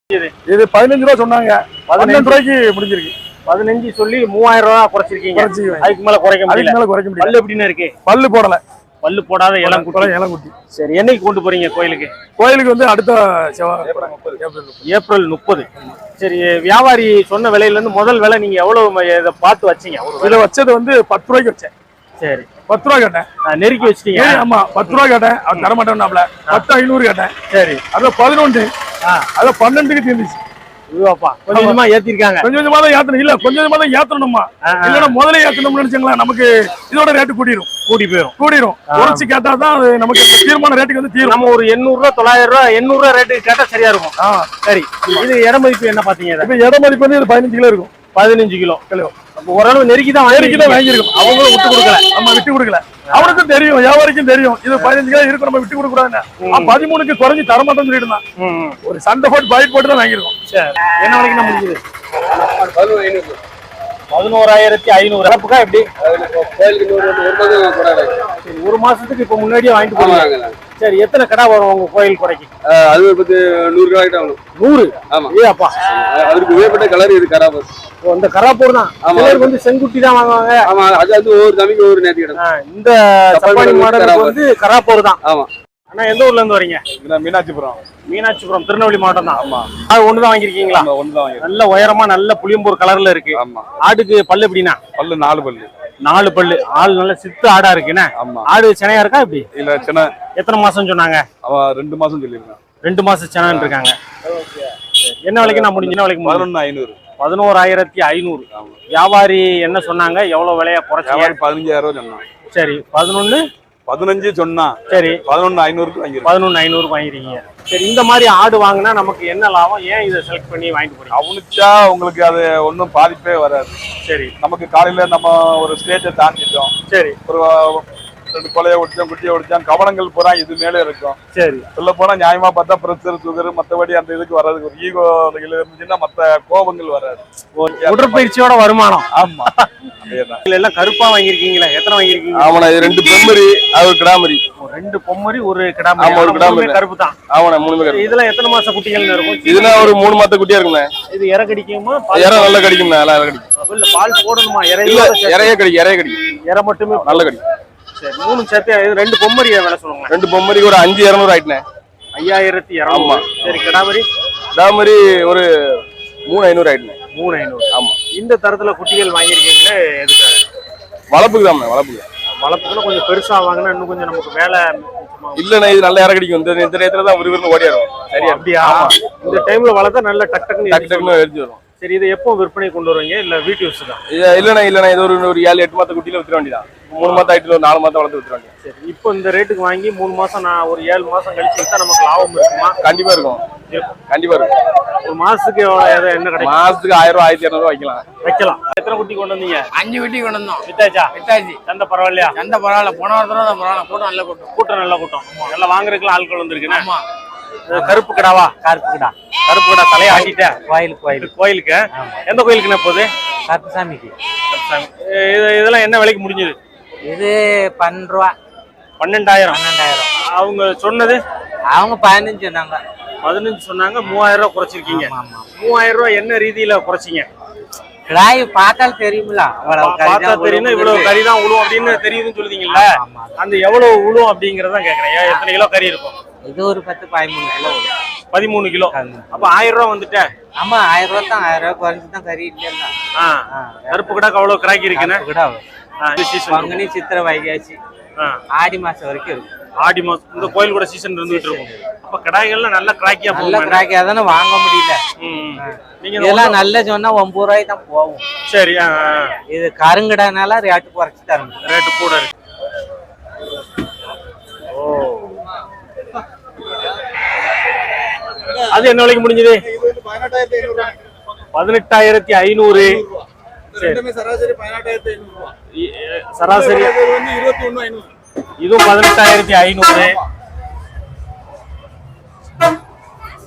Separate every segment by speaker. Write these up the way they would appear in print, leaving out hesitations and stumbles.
Speaker 1: இது 15 ரூபா சொன்னாங்க. 12 ரூபாய்க்கு முடிஞ்சிருக்கு.
Speaker 2: 15 சொல்லி 3000 ரூபா குறைச்சிருக்கீங்க. அதுக்கு மேல குறைக்க முடியல. பல்லு எப்படின்னு இருக்கு?
Speaker 1: பல்லு போடல.
Speaker 2: பல்லு போடாத இளங்குட்டி. சரி, என்னைக்கு கொண்டு போறீங்க கோயிலுக்கு?
Speaker 1: கோயிலுக்கு வந்து அடுத்த
Speaker 2: ஏப்ரல் 30. சரி, வியாபாரி சொன்ன விலையில இருந்து முதல் விலை நீங்க எவ்வளவு இதை பார்த்து வச்சீங்க?
Speaker 1: இதை வச்சது வந்து 10 ரூபாய்க்கு வச்சேன்.
Speaker 2: சரி,
Speaker 1: 10 ரூபா கேட்டேன்.
Speaker 2: நெருக்கி வச்சிட்டீங்க.
Speaker 1: ஆமா, 10 ரூபா கேட்டேன். அவன் தர மாட்டேன்னாப்ல. 10,500 கேட்டேன்.
Speaker 2: சரி,
Speaker 1: அதுல 11, அதுல 12க்கு தீர்ந்துச்சு.
Speaker 2: கொஞ்சம் கொஞ்சமா ஏத்திருக்காங்க.
Speaker 1: கொஞ்சம் கொஞ்சமா தான் ஏத்தணும். இல்ல, கொஞ்சம் கொஞ்சமா தான் ஏத்தணும்மா. இல்லன்னா முதல்ல ஏத்தணும்னு நினைச்சீங்களா, நமக்கு இதோட ரேட்டு கூடி போயிடும். குறைச்சு கேட்டா தான் நமக்கு தீர்மான ரேட்டுக்கு வந்து தீரும்.
Speaker 2: நம்ம ஒரு 800 ரூபா 900 ரூபா 800 ரூபா ரேட்டு கேட்டா சரியா இருக்கும். சரி, இது இட மதிப்பு என்ன பாத்தீங்க?
Speaker 1: இப்ப இட மதிப்பு வந்து இது 15 கிலோ இருக்கும்.
Speaker 2: 15 கிலோ. ஓரளவு நெருக்கி தான்
Speaker 1: வாங்கியிருக்கும்.
Speaker 2: அவங்களும் விட்டு கொடுக்கல.
Speaker 1: நம்ம விட்டு கொடுக்கல. அவனுக்கும் தெரியும், வியாபாரிக்கும் தெரியும் இது 15 கிலோ இருக்கு, நம்ம விட்டு கொடுக்க கூடாது. 13க்கு குறைஞ்சி தரமாட்டோம்னு சொல்லிட்டு தான் ஒரு சண்டை போட்டு பைட் போட்டு தான் வாங்கிருக்கோம்.
Speaker 2: என்ன வரைக்கும் தான் முடிஞ்சது? 11,500. இறப்புக்கா எப்படி? ஒரு மாசத்துக்கு இப்ப முன்னாடியே வாங்கிட்டு போறாங்க. சரி, எத்தனை கடை வரும் உங்க கோயில் குறைக்கு?
Speaker 3: அது 100 கடை கிட்ட வரும்.
Speaker 2: 100? ஆமா. ஏப்பா,
Speaker 3: அதுக்கு உயர்பட்ட கலர் இது கராப்பூர்.
Speaker 2: இந்த கராப்பூர் தான். சிலர் வந்து செங்குட்டி தான் வாங்குவாங்க.
Speaker 3: ஆமா, அது ஒவ்வொரு தம்பிக்கு ஒவ்வொரு நேர்த்தி கிடக்கும்.
Speaker 2: இந்த சப்பானி மாடல் வந்து கராப்பூர் தான்.
Speaker 3: ஆமா.
Speaker 2: அண்ணா, எந்த ஊர்ல இருந்து வரீங்க? மீனாட்சிபுரம் திருநெல்வேலி மாவட்டம் தான்.
Speaker 3: ஆமா.
Speaker 2: அது ஒண்ணுதான் வாங்கிருக்கீங்களா?
Speaker 3: ஒண்ணுதான் வாங்கி.
Speaker 2: நல்ல உயரமா நல்ல புளியம்பூர் கலர்ல இருக்கு.
Speaker 3: ஆமா.
Speaker 2: ஆடுக்கு பல்லு எப்படின்னா?
Speaker 3: பல்லு 4 பல்லு.
Speaker 2: 4 பல்லு. ஆள் நல்ல சித்து ஆடா இருக்குண்ணே.
Speaker 3: ஆமா.
Speaker 2: ஆடு செனையா இருக்கா எப்படி?
Speaker 3: இல்ல, செனை.
Speaker 2: எத்தனை மாசம் சொன்னாங்க?
Speaker 3: அவன் 2 மாசம் சொல்லிருக்கான்.
Speaker 2: 2 மாசம் செனைன்னு இருக்காங்க. என்ன விலைக்கு நான் முடிஞ்ச விலைக்கு?
Speaker 3: 11,500.
Speaker 2: 11,500. வியாபாரி என்ன சொன்னாங்க? எவ்வளவு விலையா குறைச்சி?
Speaker 3: 15,000 சொன்னான்.
Speaker 2: சரி,
Speaker 3: 15 சொன்னா.
Speaker 2: சரி,
Speaker 3: 11,500 வாங்கிருக்கோம்.
Speaker 2: 11,500 வாங்கிருக்கீங்க. சரி, இந்த மாதிரி ஆடு வாங்கினா நமக்கு என்ன லாபம்? ஏன் இதை செலக்ட் பண்ணி வாங்கிட்டு போறீங்க?
Speaker 3: அவனுச்சா உங்களுக்கு அது ஒன்றும் பாதிப்பே வராது.
Speaker 2: சரி,
Speaker 3: நமக்கு காலையில நம்ம ஒரு ஸ்டேஜை தாண்டிட்டோம்.
Speaker 2: சரி,
Speaker 3: ஒரு 2 கொலையை ஒடிச்சோம், குட்டியை ஒடிச்சோம், கவனங்கள் பூரா இது மேலே இருக்கும்.
Speaker 2: சரி,
Speaker 3: சொல்ல போனா நியாயமா பார்த்தா பிரஷர், சுகர், மற்றபடி அந்த இதுக்கு வர்றதுக்கு ஒரு ஈகோ இருந்துச்சுன்னா மற்ற கோபங்கள் வராது.
Speaker 2: உடற்பயிற்சியோட வருமானம்.
Speaker 3: ஆமா, அதேதான்.
Speaker 2: எல்லாம் கருப்பா வாங்கிருக்கீங்களா? எத்தனை வாங்கிருக்கீங்க?
Speaker 3: ஆமாண்ணா, இது 2 பொம்மரி, அது ஒரு கிடாமரி.
Speaker 2: 2 பொம்மரி, ஒரு கிடாமரி.
Speaker 3: ஆமா, ஒரு கிடாமரி
Speaker 2: கருப்பு தான்.
Speaker 3: ஆமாண்ணா, 3 கருப்பு.
Speaker 2: இதெல்லாம் எத்தனை மாசம் குட்டிகள் இருக்கும்?
Speaker 3: இதுனா ஒரு 3 மாச குட்டியா இருக்குண்ணே.
Speaker 2: இது இறை கடிக்குமா?
Speaker 3: இறை நல்லா கடிக்கும்ண்ணா, நல்லா கடிக்கும்.
Speaker 2: இல்ல, பால் போடணுமா?
Speaker 3: இறையே கடிக்கும்.
Speaker 2: இறை மட்டுமே
Speaker 3: நல்லா கடிக்கும்.
Speaker 2: சரி, 3 சேர்த்து 2 பொம்மரி விலை சொல்லுங்க.
Speaker 3: 2 பொம்மரிக்கு ஒரு 5,200 ஆயிட்டுண்ணே.
Speaker 2: 5,200.
Speaker 3: ஆமா.
Speaker 2: சரி, கிடாமரி
Speaker 3: ஒரு 3,500 ஆயிட்டுண்ணே.
Speaker 2: 3,500.
Speaker 3: ஆமா.
Speaker 2: இந்த தரத்துல குட்டிகள் வாங்கியிருக்கீங்களே எதுக்கு?
Speaker 3: வளர்ப்புக்கு தான்.
Speaker 2: வளர்ப்புக்குள்ள கொஞ்சம் பெருசா வாங்கினா இன்னும் கொஞ்சம் நமக்கு வேலை.
Speaker 3: இல்லண்ணா, இது நல்ல இறை கடிக்கும். இந்த நேரத்துல தான் விறுவிறுன்னு ஓடிடும்.
Speaker 2: சரியா? அப்படியா? இந்த டைம்ல வளர்த்தா நல்ல டக்குன்னு
Speaker 3: எரிஞ்சு வரும்.
Speaker 2: சரி, இதை எப்போ விற்பனை கொண்டு வருவீங்க? இல்ல வீட்டு யூஸ் தான்?
Speaker 3: இல்லண்ணா, இது ஒரு 7-8 மாத குட்டியில வித்துற வேண்டியதான். 3 மாதம் ஆயிட்டு ஒரு 4 மாதம் வளர்த்து வித்துற வேண்டியது.
Speaker 2: சரி, இப்போ இந்த ரேட்டுக்கு வாங்கி 3 மாசம் நான் ஒரு 7 மாசம் கழிச்சு வித்தா நமக்கு லாபம் இருக்குமா?
Speaker 3: கண்டிப்பா இருக்கும்.
Speaker 2: ஒரு மாசத்துக்கு என்ன கிடைக்கும்?
Speaker 3: மாசத்துக்கு 1000 1,200
Speaker 2: வைக்கலாம். எத்தனை குட்டி கொண்டு வந்தீங்க?
Speaker 4: 5 குட்டி கொண்டு வந்தோம்.
Speaker 2: வித்தாச்சு. சந்தை பரவாயில்லையா?
Speaker 4: சந்தை பரவாயில்ல. போன வாரத்துல பரவாயில்ல. கூட்டம் நல்ல கூட்டம்.
Speaker 2: நல்லா வாங்குறதுக்குலாம் ஆட்கள் வந்திருக்குண்ணா.
Speaker 4: ஆமா.
Speaker 2: கருப்பு கிடாவா?
Speaker 4: கருப்பு கிடா.
Speaker 2: தலையை ஆட்டிட்டேன். கோயிலுக்கு எந்த கோயிலுக்குண்ணா போகுது?
Speaker 4: கருப்புசாமிக்கு.
Speaker 2: இதெல்லாம் என்ன விலைக்கு முடிஞ்சது?
Speaker 4: இது 12 ரூபா.
Speaker 2: 12,000. அவங்க சொன்னது?
Speaker 4: அவங்க 15 சொன்னாங்க.
Speaker 2: 15 சொன்னாங்க. 3,000 ரூபா குறைச்சிருக்கீங்க. 3,000 ரூபா என்ன ரீதியில குறைச்சிங்க?
Speaker 4: கிடாய் பார்த்தால் தெரியுமில்ல.
Speaker 2: பார்த்தா தெரியும். இவ்வளவு கறி தான் உழுவும் அப்படின்னு தெரியுதுன்னு சொல்லுதீங்கல்ல. அந்த எவ்வளவு உழுவும் அப்படிங்கறதான் கேக்குறேன். எத்தனை கிலோ கறி இருக்கும்?
Speaker 4: இது ஒரு 10-13 கிலோ.
Speaker 2: 13 கிலோ. அப்ப 1000 ரூபா வந்துட்டேன்.
Speaker 4: ஆமா, 1000 ரூபா தான். 1000 ரூபா குறைஞ்சுதான் கறி இல்ல.
Speaker 2: கருப்பு கிடா அவ்வளவு கிராக்கி இருக்குன்னு.
Speaker 4: பங்குனி, சித்திரை, வைகாசி, ஆடி மாசம் வரைக்கும் இருக்கும்.
Speaker 2: ஆடி மாசம் இந்த கோயில் கூட சீசன் இருந்துட்டு இருக்கும். அப்ப கடாய்கள்லாம் நல்ல கிராக்கியா போகும்.
Speaker 4: நல்ல கிராக்கியா தானே, வாங்க முடியல. நீங்க இதெல்லாம் நல்ல சொன்னா 9 ரூபாய்க்கு தான் போகும்.
Speaker 2: சரி,
Speaker 4: இது கருங்கடானால ரேட்டு குறைச்சி தரணும்.
Speaker 2: ரேட்டு கூட இருக்கு. அது என்ன விலைக்கு முடிஞ்சது? 18,500. சராசரி இதுவும் 18,500.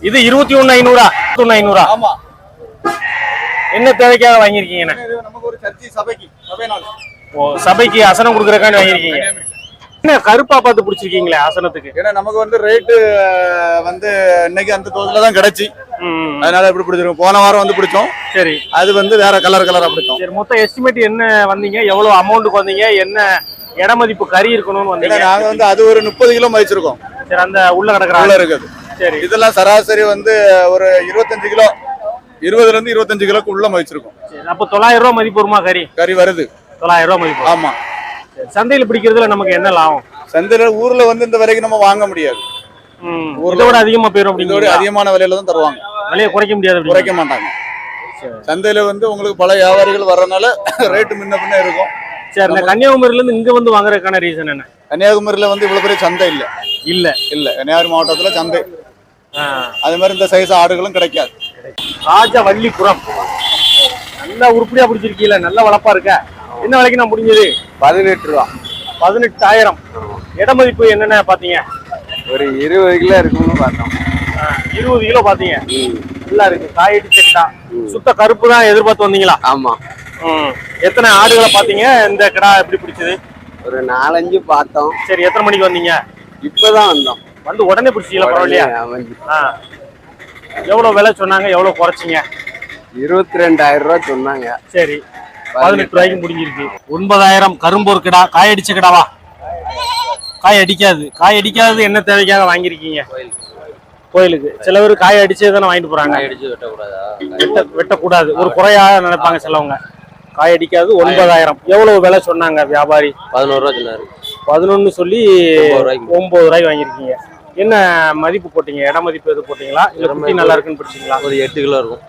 Speaker 2: இது 21,500. 21,500.
Speaker 1: ஆமா.
Speaker 2: என்ன தேவைக்காக வாங்கியிருக்கீங்க?
Speaker 1: நமக்கு ஒரு சர்ச்சை சபைக்கு
Speaker 2: சபைக்கு அசனம் கொடுக்கறதுக்காண்டி வாங்கியிருக்கீங்க. என்ன கருப்பா பார்த்து பிடிச்சிருக்கீங்களே ஆசனத்துக்கு?
Speaker 3: ஏன்னா நமக்கு வந்து ரேட்டு வந்து இன்னைக்கு அந்த தோதுல தான் கிடைச்சி, அதனால எப்படி பிடிச்சிருக்கோம். போன வாரம் வந்து பிடிச்சோம்.
Speaker 2: சரி,
Speaker 3: அது வந்து வேற கலரா பிடிச்சோம்.
Speaker 2: சரி. மொத்தம் எஸ்டிமேட் என்ன வந்தீங்க? எவ்வளவு அமௌண்ட்டுக்கு வந்தீங்க? என்ன இட மதிப்பு கறி இருக்கணும்னு வந்தீங்க?
Speaker 3: நாங்க வந்து அது ஒரு 30 கிலோ மதிச்சிருக்கோம்.
Speaker 2: சரி, அந்த உள்ள கிடக்குற
Speaker 3: உள்ள இருக்குது.
Speaker 2: சரி,
Speaker 3: இதெல்லாம் சராசரி வந்து ஒரு 25 கிலோ, 20ல இருந்து 25 கிலோக்கு உள்ள மதிச்சிருக்கோம்.
Speaker 2: சரி. அப்போ 900 ரூபாய் மதிப்பு வருமா கறி
Speaker 3: வருது?
Speaker 2: 900 ரூபாய் மதிப்பு.
Speaker 3: ஆமா.
Speaker 2: சந்தையில பிடிக்கிறதுல நமக்கு என்ன லாபம்?
Speaker 3: சந்தையில ஊர்ல வந்து இந்த விலைக்கு நம்ம வாங்க முடியாது.
Speaker 2: இதோட அதிகமா போயிடும்.
Speaker 3: இதோட அதிகமான விலையில தான் தருவாங்க.
Speaker 2: விலையை குறைக்க முடியாது.
Speaker 3: குறைக்க மாட்டாங்க. சந்தையில வந்து உங்களுக்கு பல வியாபாரிகள் வர்றதுனால ரேட்டு முன்ன பின்ன இருக்கும்.
Speaker 2: சரி, இந்த கன்னியாகுமரியில இருந்து இங்க வந்து வாங்குறதுக்கான ரீசன் என்ன?
Speaker 3: கன்னியாகுமரியில வந்து இவ்வளவு பெரிய சந்தை இல்ல. கன்னியாகுமரி மாவட்டத்துல சந்தை அது மாதிரி இந்த சைஸ் ஆடுகளும் கிடைக்காது.
Speaker 2: ராஜவல்லிபுரம் நல்லா உருப்படியா பிடிச்சிருக்கீல, நல்ல வளப்பா இருக்க. என்ன விலைக்கு நான் முடிஞ்சது?
Speaker 3: 18 ரூபா.
Speaker 2: 18,000. இட மதிப்பு என்னென்ன பாத்தீங்க?
Speaker 3: ஒரு 20 கிலோ இருக்கும்னு பார்த்தோம்.
Speaker 2: 20 கிலோ பாத்தீங்க. நல்லா இருக்கு. காயடி செக்டா சுத்த கருப்பு தான் எதிர்பார்த்து வந்தீங்களா?
Speaker 4: ஆமா.
Speaker 2: எத்தனை ஆடுகளை பாத்தீங்க? இந்த கிடா எப்படி பிடிச்சது?
Speaker 4: ஒரு 4-5 பார்த்தோம்.
Speaker 2: சரி, எத்தனை மணிக்கு வந்தீங்க?
Speaker 4: இப்பதான் வந்தோம்.
Speaker 2: வந்து உடனே பிடிச்சிங்களா? பரவாயில்லையா? எவ்வளவு விலை சொன்னாங்க? எவ்வளவு குறைச்சிங்க?
Speaker 4: 22,000 ரூபாய் சொன்னாங்க.
Speaker 2: சரி, 18 ரூபாய்க்கு முடிஞ்சிருக்கு. 9,000 கரும்பூர் கிடா. காய் அடிச்ச கிடாவா? காய் அடிக்காது. என்ன தேவைக்காக வாங்கியிருக்கீங்க? கோயிலுக்கு. சில பேர் காய் அடிச்சே தானே வாங்கிட்டு போறாங்க. வெட்டக்கூடாது ஒரு குறையா நினைப்பாங்க சிலவங்க. காய் அடிக்காது. 9,000. எவ்வளவு விலை சொன்னாங்க வியாபாரி?
Speaker 4: 11 ரூபாய் சொன்னாரு.
Speaker 2: 11 சொல்லி 9 ரூபாய்க்கு வாங்கியிருக்கீங்க. என்ன மதிப்பு போட்டீங்க? இட மதிப்பு எது போட்டீங்களா? இல்ல குட்டி நல்லா இருக்குன்னு பிடிச்சிங்களா?
Speaker 4: ஒரு 8 கிலோ இருக்கும்.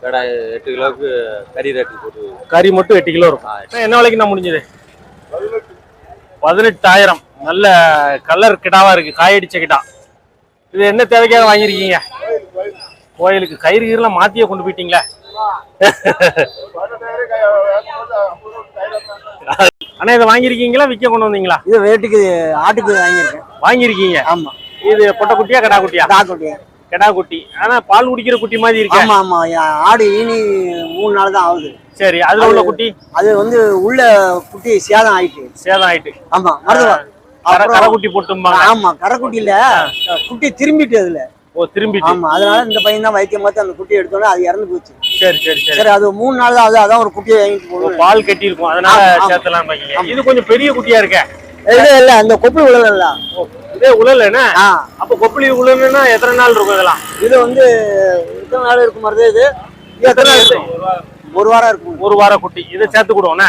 Speaker 4: 8 கிலோவுக்கு கறி ரேட்டு போட்டு.
Speaker 2: கறி மட்டும் 8 கிலோ இருக்கும். என்ன விலைக்கு நான் முடிஞ்சது? 18,000. நல்ல கலர் கிடாவா இருக்கு. காயடிச்ச கிடா. இது என்ன தேவைக்காக வாங்கியிருக்கீங்க? கோயிலுக்கு. கயிறு கீரெல்லாம் மாத்தியே கொண்டு போயிட்டீங்களா? அண்ணா, இதை வாங்கியிருக்கீங்களா விற்க கொண்டு வந்தீங்களா?
Speaker 5: இது ரேட்டுக்கு ஆட்டுக்கு
Speaker 2: வாங்கியிருக்கீங்க.
Speaker 5: ஆமா.
Speaker 2: இது பொட்டை குட்டியா கடா குட்டியா? கெடா குட்டி. ஆனா பால் குடிக்கிற குட்டி மாதிரி இருக்கு.
Speaker 5: ஆமா. ஆடு ஈனி 3 நாள் தான் ஆகுது.
Speaker 2: சரி, அதுல உள்ள குட்டி? அது
Speaker 5: வந்து உள்ள குட்டி சேதம் ஆயிட்டு. ஆமா,
Speaker 2: கரைக்குட்டி போட்டும்பாங்க.
Speaker 5: ஆமா, கரைக்குட்டி இல்ல, குட்டி திரும்பிட்டு அதுல.
Speaker 2: ஓ, திரும்பிட்டு.
Speaker 5: ஆமா, அதனால இந்த பையன் தான் வைத்தியம் பார்த்து அந்த குட்டியை எடுத்தோட அது இறந்து போச்சு.
Speaker 2: சரி.
Speaker 5: அது 3 நாள் தான் ஆகுது. அதான் ஒரு குட்டியை வாங்கிட்டு போகணும்.
Speaker 2: பால் கட்டி இருக்கும், அதனால சேர்த்தலாம் பாக்கீங்க. இது கொஞ்சம் பெரிய குட்டியா இருக்க.
Speaker 5: இல்ல, அந்த கொப்பளி உழல.
Speaker 2: இதே உழல் என்ன? அப்ப கொப்பளி உழல்னா எத்தனை நாள் இருக்கும் இதெல்லாம்? இது
Speaker 5: வந்து எத்தனை நாள் இருக்கும் மாதிரி இது? எத்தனை நாள் இருக்கும்? 1 வாரம் இருக்கும்.
Speaker 2: 1 வாரம் குட்டி. இதை சேர்த்து கொடுவோண்ணே.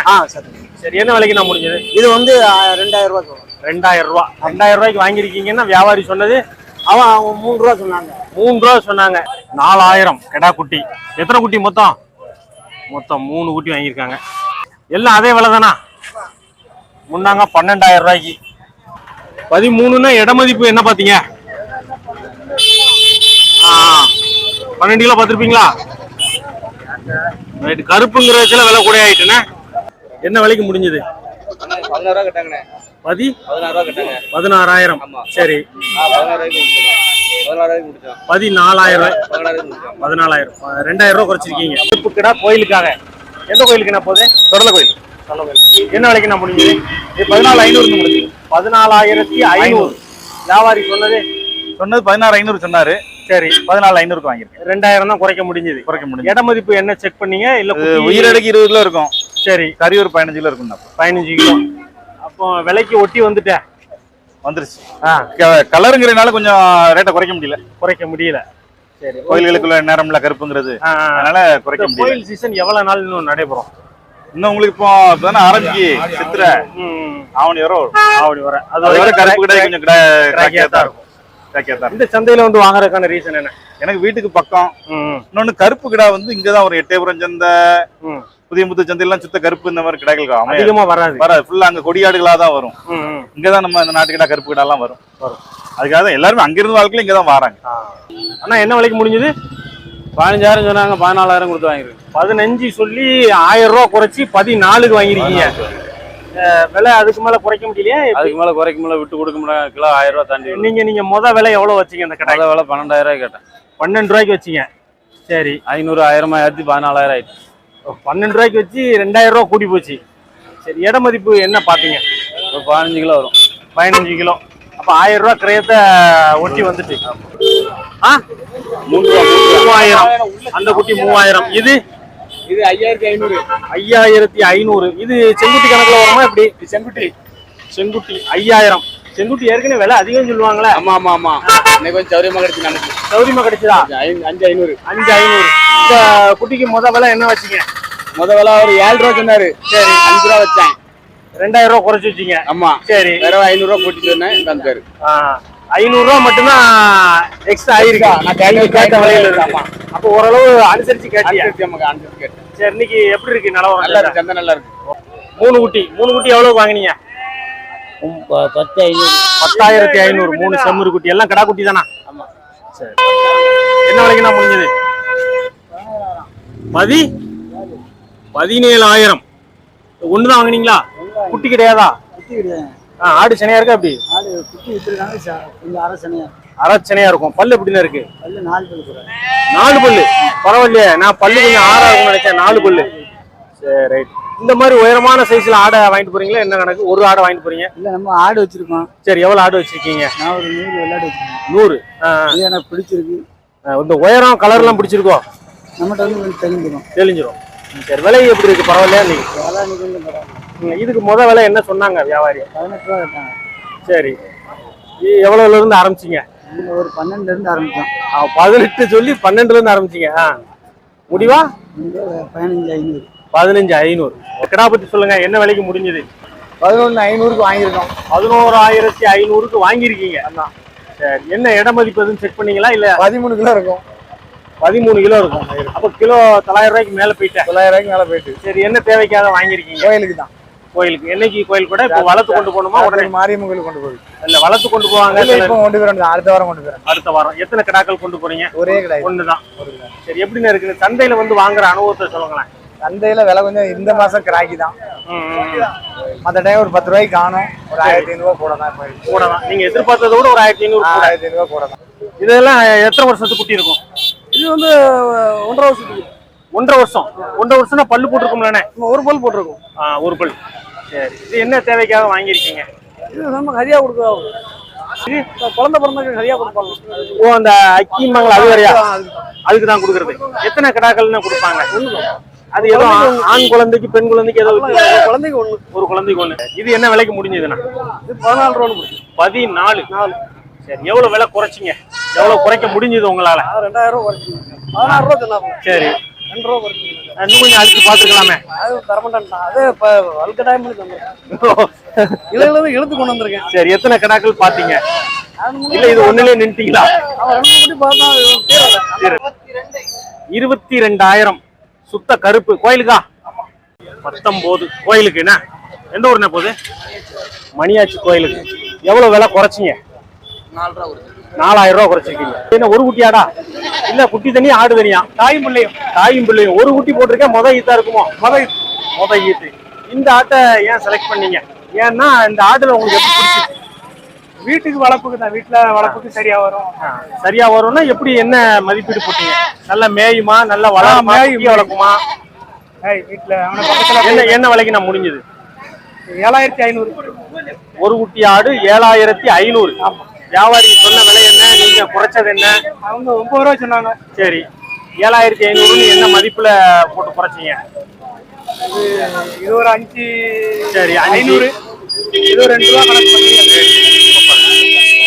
Speaker 2: சரி, என்ன விலைக்கு நான் முடிஞ்சது?
Speaker 5: இது வந்து 2,000 ரூபாய்.
Speaker 2: 2,000 ரூபாய். 2,000 ரூபாய்க்கு வாங்கியிருக்கீங்கன்னா வியாபாரி சொன்னது?
Speaker 5: அவன் 3 ரூபா சொன்னாங்க.
Speaker 2: 3 ரூபா சொன்னாங்க. 4,000 கெடா குட்டி. எத்தனை குட்டி மொத்தம்? 3 குட்டி வாங்கியிருக்காங்க. எல்லாம் அதே விலை தானா? முன்னாங்க 12,000 ரூபாய்க்கு. 13ன்னா இட மதிப்பு என்ன பாத்தீங்க? 12 கிலோ பார்த்துருப்பீங்களா? கருப்புங்கிற வச்சுல விலை கூட ஆயிட்டுண்ணே. என்ன விலைக்கு முடிஞ்சது?
Speaker 4: 16 ரூபா கட்டாங்கண்ணே.
Speaker 2: 16
Speaker 4: ரூபா கட்டாங்க.
Speaker 2: 16,000. சரி,
Speaker 4: 14,000 முடிச்சோம்.
Speaker 2: 14,000.
Speaker 4: 14,000.
Speaker 2: 2,000 ரூபா குறைச்சிருக்கீங்க. கருப்புக்கடா கோயிலுக்காக. எந்த கோயிலுக்கு நான் போகுது?
Speaker 3: தொடல கோயில்.
Speaker 2: என்ன விலைக்கு நான் முடிஞ்சது? 14,500 முடிஞ்சது. 14,500. வியாபாரி சொன்னது
Speaker 3: 16,500 சொன்னாரு.
Speaker 2: சரி,
Speaker 3: 14,500க்கு வாங்கிருக்கேன்.
Speaker 2: 2,000 தான் குறைக்க முடிஞ்சது. இட மதிப்பு என்ன செக் பண்ணீங்க? இல்ல
Speaker 3: உயிரடைக்கு 20 கிலோ இருக்கும்.
Speaker 2: சரி,
Speaker 3: கறி ஒரு 15 கிலோ இருக்கும்.
Speaker 2: 15 கிலோ. அப்போ விலைக்கு ஒட்டி வந்துட்டேன்.
Speaker 3: வந்துருச்சு. கலருங்கிறதுனால கொஞ்சம் ரேட்டை குறைக்க முடியல.
Speaker 2: சரி,
Speaker 3: கோயில்களுக்குள்ள நேரம்ல கருப்புங்கிறது, அதனால குறைக்க முடியல.
Speaker 2: கோயில் சீசன் எவ்வளவு நாள் இன்னும் நடைபெறும்?
Speaker 3: இன்னும் உங்களுக்கு இப்பதானே ஆரம்பிக்கு. சித்திரை ஆவணி வர அது வரை கருப்பு கடை கொஞ்சம் கிராக்கியா தான் இருக்கும்.
Speaker 2: இந்த சந்தையில வந்து வாங்குறதுக்கான ரீசன் என்ன?
Speaker 3: எனக்கு வீட்டுக்கு பக்கம். இன்னொன்னு கருப்பு கிடா வந்து இங்கதான் ஒரு எட்டயபுரம் சந்தை, புதிய முத்து சந்தையெல்லாம் சுத்த கருப்பு இந்த மாதிரி கிடாய்கள்
Speaker 2: அதிகமா வராது.
Speaker 3: ஃபுல்லா அங்க கொடியாடுகளா தான் வரும். இங்கதான் நம்ம இந்த நாட்டு கிடா கருப்பு கிடா எல்லாம் வரும். அதுக்காக தான் எல்லாருமே அங்கிருந்து வாழ்க்கையில இங்கதான் வராங்க.
Speaker 2: ஆனா என்ன விலைக்கு முடிஞ்சது?
Speaker 4: 15,000 சொன்னாங்க. 14,000 கொடுத்து வாங்கிருக்கேன்.
Speaker 2: 15 சொல்லி 1,000 ரூபா குறைச்சி 14க்கு வாங்கிருக்கீங்க. விலை அதுக்கு மேல குறைக்க முடியலையா?
Speaker 4: அதுக்கு மேல குறைக்க முடியல, விட்டு கொடுக்க முடியல. கிலோ 1,000 ரூபாய் தாண்டி.
Speaker 2: நீங்க முத விலை எவ்வளவு வச்சீங்க? அந்த கடை
Speaker 4: விலை 12,000 ரூபாய் கேட்டேன்.
Speaker 2: 12 ரூபாய்க்கு வச்சீங்க. சரி,
Speaker 4: 500 1000 ஏற்றி 14,000 ஆயிடுச்சு.
Speaker 2: 12 ரூபாய்க்கு வச்சு 2,000 ரூபாய் கூடி போச்சு. சரி, இட மதிப்பு என்ன பாத்தீங்க?
Speaker 4: ஒரு 15 கிலோ வரும்.
Speaker 2: 15 கிலோ. அப்ப 1000 ரூபாய் கிரயத்தை ஒட்டி வந்துட்டு. ஆ 3000. அந்த குட்டி 3000. இது
Speaker 4: 5500.
Speaker 2: 5500. இது செங்குட்டி கணக்குல வருமா எப்படி?
Speaker 4: செங்குட்டி.
Speaker 2: செங்குட்டி 5000. செங்குட்டி ஏற்கனவே விலை அதிகம் சொல்லுவாங்களே.
Speaker 4: ஆமா இன்னைக்கு கொஞ்சம் சௌரியமா கிடைச்சு நமக்கு.
Speaker 2: சௌரியமா கிடைச்சதா?
Speaker 4: 5500.
Speaker 2: 5500. இந்த குட்டிக்கு விலை என்ன வச்சீங்க?
Speaker 4: விலை ஒரு 7 ரூபா சொன்னாரு. சரி 5 ரூபா வச்சேன்.
Speaker 2: 2000 ரூபா குறைச்சு வச்சீங்க.
Speaker 4: ஆமா
Speaker 2: சரி.
Speaker 4: வேற 500 ரூபா போட்டு சொன்னேன் தந்தாரு.
Speaker 2: 500 ரூபா மட்டும்தான் எக்ஸ்ட்ரா ஆயிருக்கு. நான் கேட்ட விலையில இருக்கு. அப்போ ஓரளவு அனுசரிச்சு கேட்டியா?
Speaker 4: அனுசரிச்சு கேட்டேன்.
Speaker 2: சரி, இன்னைக்கு எப்படி இருக்கு நிலவரம்?
Speaker 4: நல்லா இருக்கு, சந்தை நல்லா இருக்கு.
Speaker 2: 3 குட்டி எவ்வளவு வாங்குனீங்க? 10,500. 3 செம்மறி குட்டி எல்லாம் கடா குட்டி தானா?
Speaker 4: ஆமா.
Speaker 2: சரி, என்ன விலைக்கு நான் முடிஞ்சது? 17,000. ஒண்ணுதான் வாங்குனீங்களா? குட்டி கிடையாதா? ஆடு சனையா இருக்கா? அப்படி அரச்சனையா இருக்கும். பல்லு எப்படின்னு இருக்கு? 4 பல்லு. பரவாயில்லையே, நான் பல்லு கொஞ்சம் 6 இருக்கும்னு நினைச்சேன். 4 பல்லு. சரி, ரைட். இந்த மாதிரி உயரமான சைஸ்ல ஆடை வாங்கிட்டு போறீங்களா? என்ன கணக்கு? ஒரு ஆடை வாங்கிட்டு போறீங்க?
Speaker 5: இல்ல நம்ம ஆடு வச்சிருக்கோம்.
Speaker 2: சரி, எவ்வளவு ஆடு வச்சிருக்கீங்க?
Speaker 5: நான் ஒரு 100 வெள்ளாடு வச்சிருக்கேன்.
Speaker 2: 100.
Speaker 5: இது எனக்கு பிடிச்சிருக்கு.
Speaker 2: இந்த உயரம் கலர் எல்லாம் பிடிச்சிருக்கோ?
Speaker 5: நம்மகிட்ட வந்து கொஞ்சம்
Speaker 2: தெளிஞ்சிரும். சரி, விலை எப்படி இருக்கு? பரவாயில்லையா? இதுக்கு விலை என்ன சொன்னாங்க வியாபாரி?
Speaker 5: 18 ரூபா கேட்டாங்க.
Speaker 2: சரி, எவ்வளவுல இருந்து ஆரம்பிச்சீங்க?
Speaker 5: ஒரு 12ல இருந்து ஆரம்பிச்சோம்.
Speaker 2: 18 சொல்லி 12ல இருந்து ஆரம்பிச்சீங்க. முடிவா
Speaker 5: 15,500.
Speaker 2: 15,500. கிடா பத்தி சொல்லுங்க, என்ன விலைக்கு முடிஞ்சது?
Speaker 5: 11,500க்கு வாங்கியிருக்கோம்.
Speaker 2: 11,500க்கு வாங்கியிருக்கீங்க. சரி, என்ன இட மதிப்பு எதுவும் செக் பண்ணீங்களா? இல்ல
Speaker 5: 13 கிலோ இருக்கும்.
Speaker 2: 13 கிலோ இருக்கும். அப்ப கிலோ 900 ரூபாய்க்கு மேல போயிட்டேன்.
Speaker 5: 900 ரூபாய்க்கு மேல போயிட்டு.
Speaker 2: சரி, என்ன தேவைக்காக வாங்கியிருக்கீங்க?
Speaker 5: கோயிலுக்கு தான்.
Speaker 2: கோயிலுக்கு. என்னைக்கு கோயில் கூட? இப்போ வளர்த்து கொண்டு போகணுமா? உடனே
Speaker 5: மாரியம்மன் கோயிலுக்கு கொண்டு போகுது.
Speaker 2: இல்ல, வளர்த்து கொண்டு போவாங்க.
Speaker 5: இப்போ கொண்டு போறோம். அடுத்த வாரம் கொண்டு போறோம்.
Speaker 2: அடுத்த வாரம். எத்தனை கிடாக்கள் கொண்டு போறீங்க?
Speaker 5: ஒரே கிடா.
Speaker 2: ஒண்ணுதான். சரி, எப்படின்னு இருக்கு? சந்தையில வந்து வாங்குற அனுபவத்தை சொல்லுங்களேன்.
Speaker 5: சந்தையில விலை கொஞ்சம் இந்த மாசம் கிராக்கி தான். மற்ற டைம் ஒரு 10 ரூபாய்க்கு காணும். ஒரு 1,500 ரூபாய்
Speaker 2: போடலாம். நீங்க எதிர்பார்த்ததை விட ஒரு 1,500
Speaker 5: ரூபாய் போடலாம்.
Speaker 2: இதெல்லாம் எத்தனை வருஷத்துக்கு குட்டி இருக்கும்?
Speaker 5: இது வந்து 1.5 வருஷத்துக்கு.
Speaker 2: 1.5 வருஷம். 1.5 வருஷம்னா பல்லு போட்டிருக்கும்லண்ணே?
Speaker 5: ஒரு பல் போட்டிருக்கும்.
Speaker 2: ஒரு பல். சரி, இது என்ன தேவைக்காக வாங்கியிருக்கீங்க?
Speaker 5: இது நம்ம ஹரியா கொடுக்குறோம். குழந்தை பிறந்ததுக்கு ஹரியா கொடுப்பாங்க.
Speaker 2: ஓ, அந்த அக்கிம்பாங்களா, அது வரையா? அதுக்கு தான் கொடுக்குறது. எத்தனை கிடாக்கள்னு கொடுப்பாங்க? அது ஏதோ ஆண் குழந்தைக்கு பெண் குழந்தைக்கு ஏதோ
Speaker 5: குழந்தைக்கு ஒண்ணு.
Speaker 2: ஒரு குழந்தைக்கு ஒண்ணு. இது என்ன விலைக்கு முடிஞ்சதுன்னா?
Speaker 5: இது 14 ரூபா.
Speaker 2: 14. சரி, எவ்வளவு விலை குறைச்சிங்க? எவ்வளவு குறைக்க முடிஞ்சது உங்களால?
Speaker 5: 2000 ரூபா குறைச்சிங்க. 16 ரூபா சொன்னாங்க.
Speaker 2: சரி,
Speaker 5: 2 ரூபா குறைச்சிங்க.
Speaker 2: இன்னும் கொஞ்சம் அதுக்கு பாத்துக்கலாமே.
Speaker 5: அது தரமாட்டான். அது வல்க டைம் பண்ணி தந்தேன். இழுத்து கொண்டு வந்திருக்கேன்.
Speaker 2: சரி, எத்தனை கிடாக்கள் பாத்தீங்க? இல்ல, இது ஒண்ணுலயே நின்றுட்டீங்களா? 22,000. சுத்த கருப்பு. கோயிலுக்கா? 19 கோயிலுக்கு. என்ன எந்த ஊர்னே போகுது? மணியாச்சி கோயிலுக்கு. எவ்வளவு விலை குறைச்சிங்க? 4,000 ரூபாய் குறைச்சிருக்கீங்க. என்ன ஒரு குட்டியாடா? இல்ல, குட்டி தனி ஆடு தனியா? தாயும் பிள்ளையும். ஒரு குட்டி போட்டிருக்கேன். ஈத்தா இருக்குமோ? முத ஈத்து. இந்த ஆட்டை ஏன் செலக்ட் பண்ணீங்க? ஏன்னா இந்த ஆடுல உங்களுக்கு எப்படி பிடிச்சிருக்கு?
Speaker 5: வீட்டுக்கு வளர்ப்புக்கு தான். வீட்டுல வளர்ப்புக்கு சரியா வரும்.
Speaker 2: சரியா வரும்னா எப்படி? என்ன மதிப்பீடு போட்டீங்க? நல்ல மேயுமா? நல்ல வளர்க்குமா?
Speaker 5: வீட்டுல
Speaker 2: என்ன விலைக்கு நான் முடிஞ்சது?
Speaker 5: 7,500.
Speaker 2: ஒரு குட்டி ஆடு 7,500. வியாபாரி சொன்ன விலை என்ன? நீங்க குறைச்சது என்ன?
Speaker 5: அவங்க 9 ரூபா சொன்னாங்க.
Speaker 2: சரி, 7,500 என்ன மதிப்புல போட்டு குறைச்சிங்க?
Speaker 5: இது ஒரு 5.
Speaker 2: சரி,
Speaker 5: 500. இது 2 ரூபா கணக்கு பண்ணி